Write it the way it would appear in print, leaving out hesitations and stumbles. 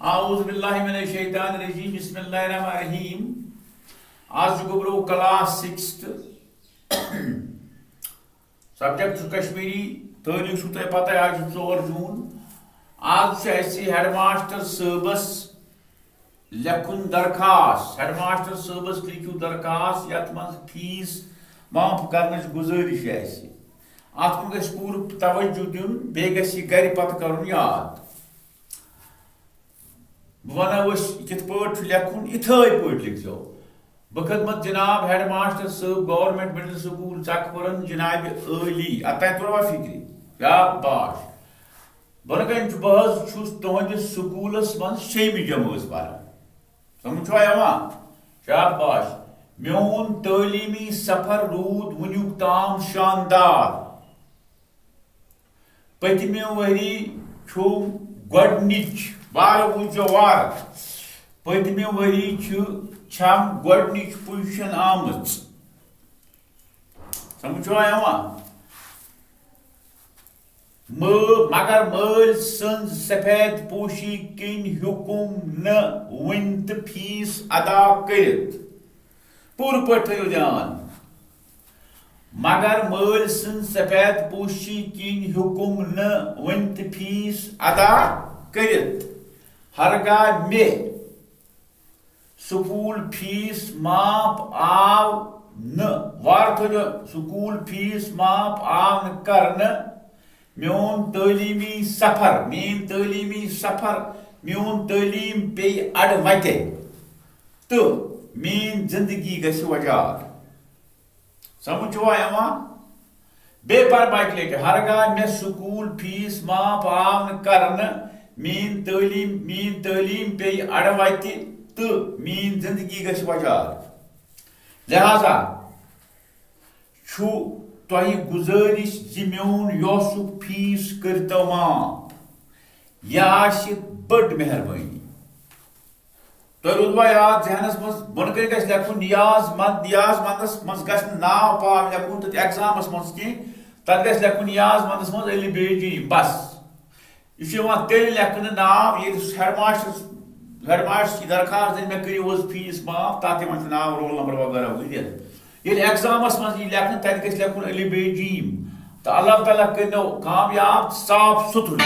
आऊज़ बिल्लाहि मिनश शैतानिर रजीम बिस्मिल्लाहिर रहमानिर रहीम। आज गुब्रो class 6th subject Kashmiri तारीख तह पता आज 4 जून। आज हेडमास्टर सबस लेखुन दरखास्त। हेडमास्टर सबस लिखियो दरखास्त यथ मज फीस माफ कर गुजारिश अत कुन पूर तवज्जो दिन बे गर पत कर याद। वनो कित लेखुन इथे पे लिखो। बह खदमत जनाब हेडमास्टर सब गवर्नमेंट मिडिल स्कूल चकपुरन जनाब अली अतः तुरवा फिक्री शाबाश। बन कन बह तुहंदिस स्कूलस मन 6वीं जमात पारान समझ शाबाश। मोन तालीमी सफर रूद वुनुक ताम शानदार। पतमे वरी गोडनिच वार वार पतमे वरी छम गोडनिच पोजिशन आमच समझ मगर मल सन सफेद पोशी किन हुकुम न वन तो फीस अदा कर पूर पे ध्यान। मगर मल सन सफेद पोशी किन हुकुम न वन तो फीस अदा कर हरगा मे स्कूल फीस माफ आव न वार स्कूल फीस माफ आव न करने मोन तालीमी सफर मोन तालीम पे अड़ वते तो मीन जिंदगी गस वजार समझ बे पर बाइक लेट हरगा मे स्कूल फीस माफ आव न करने मीन तालीम पे अड़ वते तो मीन जिंदगी गस वजार। लिहाजा तोह गुजारिश मोन योसुक फीस करतो माफ यह बड़ मेहरबानी। तो रुदवा याद जहनस मज बन कर लेखुन नियाज मंदस मज गस नाव पाव लेखुन तो एग्जामस मज कह तथ गस लेखुन नियाज मंदस मज अली बेजी बस यह तेल लेखन नाव ये हेडमास्टर की दरखास्त मे करो फीस माफ तथ नाव रोल नंबर वगैरह वगैरह ये एग्जामस मज लेखन तथ गस लेखुन अली बेजीम तो अल्लाह ताला कर कामयाब साफ सुथर।